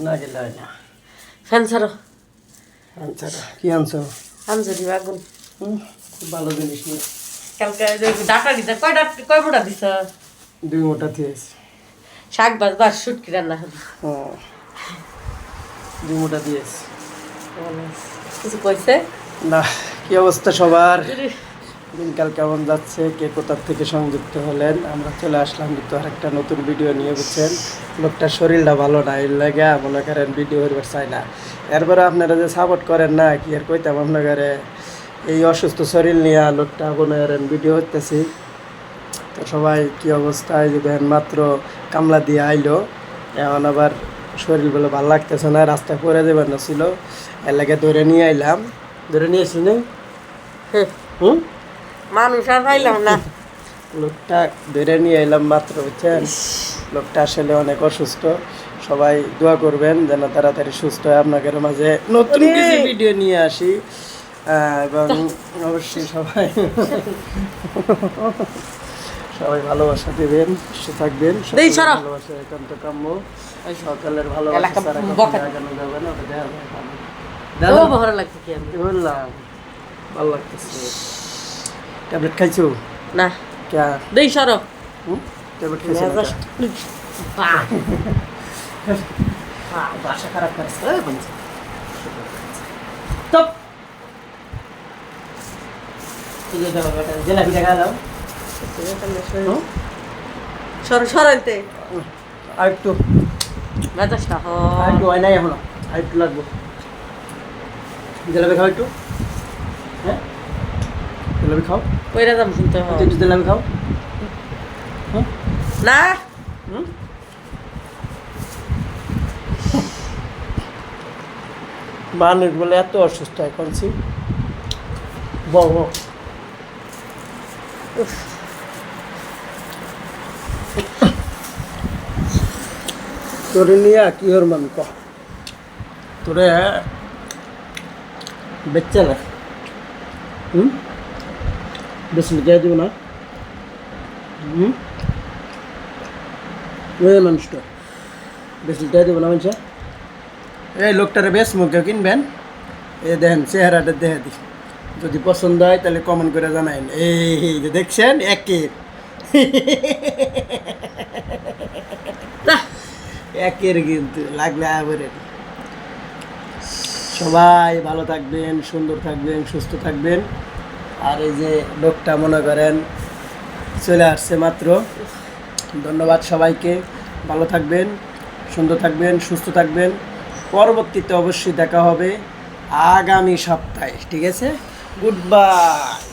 না গেলে হয় না। ফ্যান ছাড়ো। আচ্ছা কি আনছো? আনজরি বাগুন। খুব ভালো জিনিস নিয়ে কালকে ডাটা দিতে কয় মোটা দিছ? 2 মোটা দিয়েছি। শাক বাস শুটকি রান্না হলো। 2 মোটা দিয়েছি। কিছু কইছে না, কি অবস্থা সবার? দিনকাল কেমন যাচ্ছে? কে কোথার থেকে সংযুক্ত হলেন? আমরা চলে আসলাম কিন্তু আরেকটা নতুন ভিডিও নিয়ে, বুঝছেন। লোকটার শরীরটা ভালো না, এর লাগে মনে করেন ভিডিও করবার চাই না। এরপরে আপনারা যে সাপোর্ট করেন না, কি আর কইতাম আপনাকে। এই অসুস্থ শরীর নিয়ে লোকটা মনে করেন ভিডিও করতেছি। তো সবাই কি অবস্থায় যে দেখেন মাত্র কামলা দিয়ে আইলো, এখন আবার শরীরগুলো ভালো লাগতেছে না, রাস্তায় পরে যাবার না ছিল, এর লাগে ধরে নিয়ে আইলাম। ধরে নিয়ে আসি না মানুষ আর পাইলাম না। লোকটা ধরে নিয়ে এলাম মাত্র, বুঝছেন। লোকটা আসলে অনেক অসুস্থ। সবাই দোয়া করবেন যেন তাড়াতাড়ি সুস্থ হয়, আপনাদের মাঝে নতুন কিছু ভিডিও নিয়ে আসি। এবং অবশ্যই সবাই সবাই ভালোবাসা দেবেন, সুস্থ থাকবেন। ভালোবাসা একান্ত কাম্য। সকালের ভালোবাসা ছাড়া কখনো আগানো যাবে না, ওটা দেওয়া যায় না। ভালো লাগছে কি আমি বললাম ভালো লাগতেছে। ট্যাবলেট খাইছো? না। क्या দেই সরো। ট্যাবলেট খাইছো না? ভাষা খারাপ করছে বলছে। তো ঠিক আছে বাবা, জিলাপি টাকা দাও। সরো সরাইতে আরেকটু মেজাজটা আরেকটু হয় নাই এখনো, আরেকটু লাগবে। জিলাপি খাও একটু। হ্যাঁ জিলাপি খাও, কইরা যাম শুনতে একটু জিলাপি খাও। না। মানুষ বলে এত অসুস্থ এখন বড় তোরে নিয়ে কি ওর মান ক তোরে বেচে না। বেশি দিয়ে দিব না। ওই মানুষটা বেশি দিয়ে দিব না মানুষে। এই লোকটারে বেশ মুখে কিনবেন। এই দেখেন চেহারাটা দেখে দিই, যদি পছন্দ হয় তাহলে কমেন্ট করে জানাইন। এই যে দেখছেন একের একের কিন্তু লাগলে আবার। সবাই ভালো থাকবেন, সুন্দর থাকবেন, সুস্থ থাকবেন। আর এই যে লোকটা মনে করেন চলে আসছে মাত্র। ধন্যবাদ সবাইকে। ভালো থাকবেন, সুন্দর থাকবেন, সুস্থ থাকবেন। পরবর্তীতে অবশ্যই দেখা হবে আগামী সপ্তাহে, ঠিক আছে? Good bye.